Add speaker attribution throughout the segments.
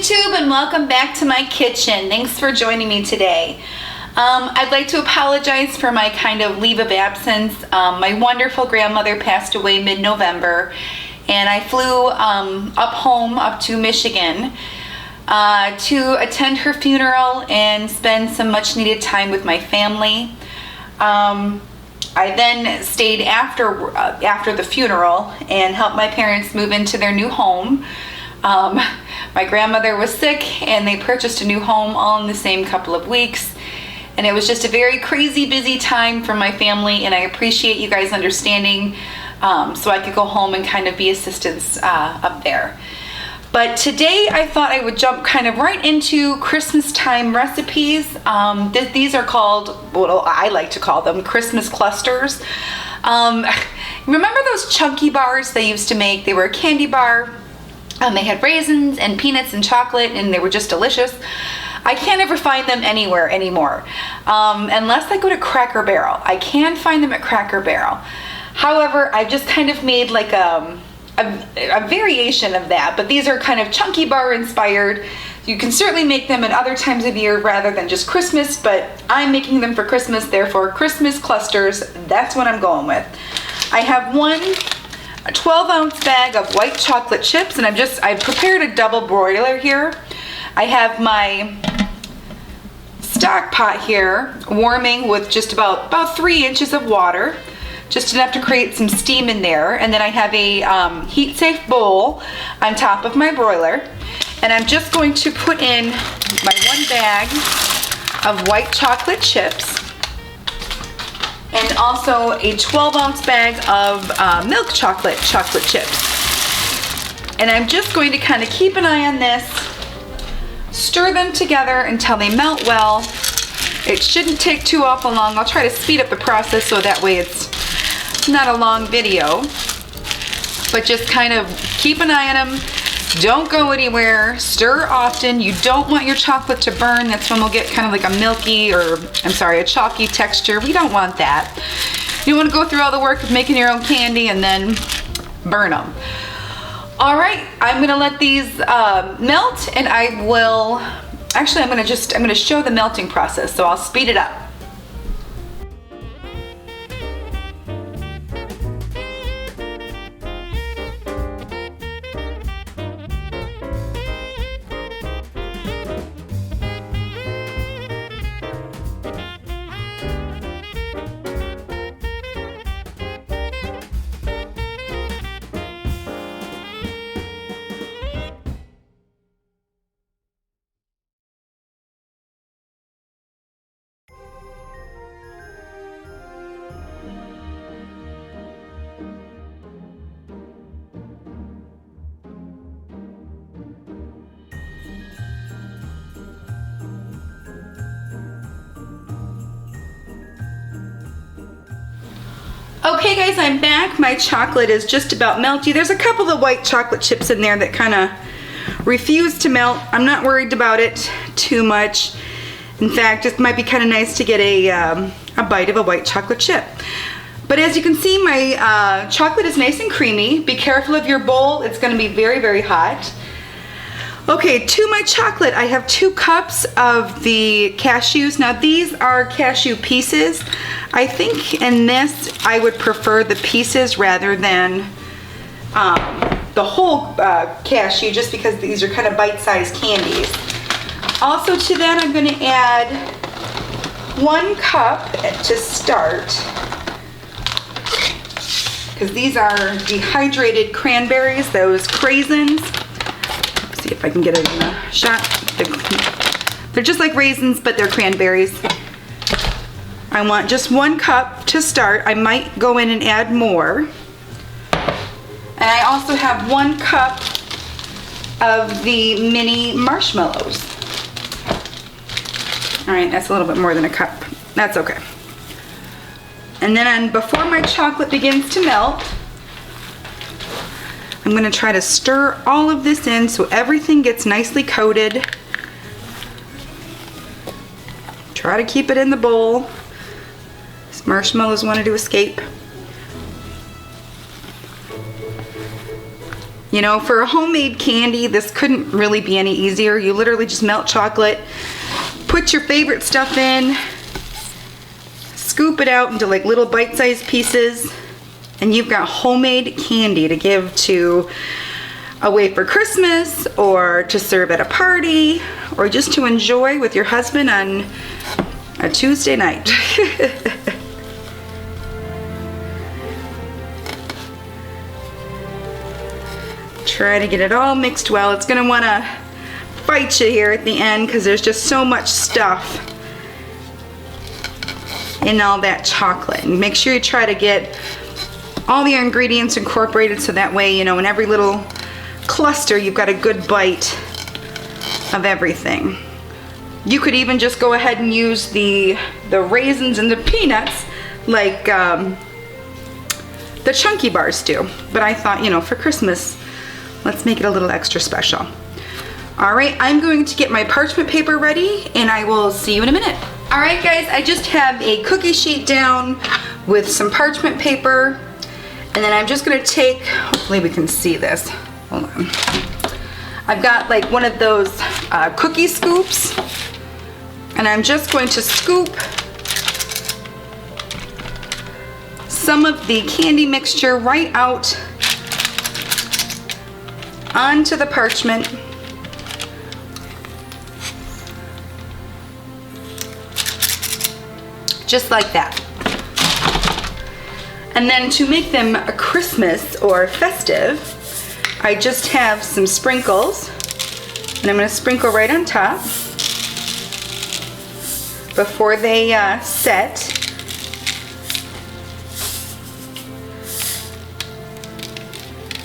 Speaker 1: YouTube, and welcome back to my kitchen. Thanks for joining me today. I'd like to apologize for my kind of leave of absence. My wonderful grandmother passed away mid-November, and I flew up to Michigan to attend her funeral and spend some much needed time with my family. I then stayed after the funeral and helped my parents move into their new home. My grandmother was sick and they purchased a new home all in the same couple of weeks. And it was just a very crazy, busy time for my family, and I appreciate you guys understanding so I could go home and kind of be assistance up there. But today I thought I would jump kind of right into Christmas time recipes. These are called, well, I like to call them Christmas clusters. Remember those chunky bars they used to make? They were a candy bar. They had raisins and peanuts and chocolate, and they were just delicious. I can't ever find them anywhere anymore, unless I go to Cracker Barrel. I can find them at Cracker Barrel. However, I've just kind of made like a variation of that, but these are kind of chunky bar inspired. You can certainly make them at other times of year rather than just Christmas, but I'm making them for Christmas, therefore Christmas clusters, that's what I'm going with. I have a 12-ounce bag of white chocolate chips, and I've prepared a double broiler here. I have my stock pot here warming with just about 3 inches of water, just enough to create some steam in there. And then I have a heat-safe bowl on top of my broiler, and I'm just going to put in my 1 bag of white chocolate chips and also a 12-ounce bag of milk chocolate chips. And I'm just going to kind of keep an eye on this, stir them together until they melt well. It shouldn't take too awful long. I'll try to speed up the process so that way it's not a long video. But just kind of keep an eye on them. Don't go anywhere. Stir often. You don't want your chocolate to burn. That's when we'll get kind of like a chalky texture. We don't want that. You don't want to go through all the work of making your own candy and then burn them. All right, I'm gonna let these melt, and I'm gonna show the melting process, so I'll speed it up. Okay guys, I'm back. My chocolate is just about melty. There's a couple of white chocolate chips in there that kind of refuse to melt. I'm not worried about it too much. In fact, it might be kind of nice to get a bite of a white chocolate chip. But as you can see, my chocolate is nice and creamy. Be careful of your bowl. It's going to be very, very hot. Okay, to my chocolate, I have 2 cups of the cashews. Now these are cashew pieces. I think in this, I would prefer the pieces rather than the whole cashew, just because these are kind of bite-sized candies. Also to that, I'm gonna add 1 cup to start, because these are dehydrated cranberries, those craisins. See if I can get it in a shot. They're just like raisins, but they're cranberries. I want just 1 cup to start. I might go in and add more. And I also have 1 cup of the mini marshmallows. All right, that's a little bit more than a cup. That's okay. And then before my chocolate begins to melt, I'm going to try to stir all of this in so everything gets nicely coated. Try to keep it in the bowl. These marshmallows wanted to escape. You know, for a homemade candy, this couldn't really be any easier. You literally just melt chocolate, put your favorite stuff in, scoop it out into like little bite-sized pieces, and you've got homemade candy to give to away for Christmas, or to serve at a party, or just to enjoy with your husband on a Tuesday night. Try to get it all mixed well. It's gonna wanna fight you here at the end because there's just so much stuff in all that chocolate. And make sure you try to get all the ingredients incorporated so that way, you know, in every little cluster you've got a good bite of everything. You could even just go ahead and use the raisins and the peanuts like the chunky bars do. But I thought, you know, for Christmas, let's make it a little extra special. All right, I'm going to get my parchment paper ready and I will see you in a minute. All right guys, I just have a cookie sheet down with some parchment paper, and then I'm just gonna take, hopefully we can see this, hold on. I've got like one of those cookie scoops, and I'm just going to scoop some of the candy mixture right out onto the parchment. Just like that. And then to make them a Christmas or festive, I just have some sprinkles, and I'm going to sprinkle right on top before they set.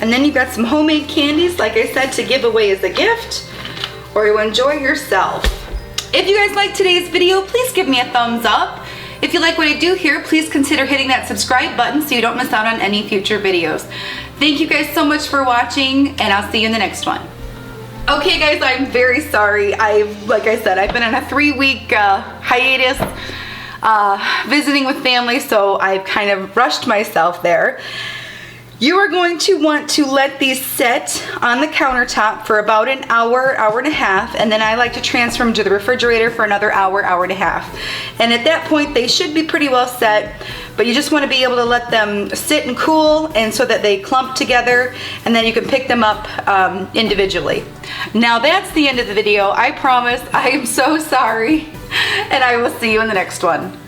Speaker 1: And then you've got some homemade candies, like I said, to give away as a gift or to enjoy yourself. If you guys liked today's video, please give me a thumbs up. If you like what I do here, please consider hitting that subscribe button so you don't miss out on any future videos. Thank you guys so much for watching, and I'll see you in the next one. Okay guys, I'm very sorry. Like I said, I've been on a 3-week hiatus visiting with family, so I've kind of rushed myself there. You are going to want to let these set on the countertop for about an hour, hour and a half, and then I like to transfer them to the refrigerator for another hour, hour and a half. And at that point, they should be pretty well set, but you just want to be able to let them sit and cool, and so that they clump together, and then you can pick them up individually. Now that's the end of the video. I promise. I am so sorry, and I will see you in the next one.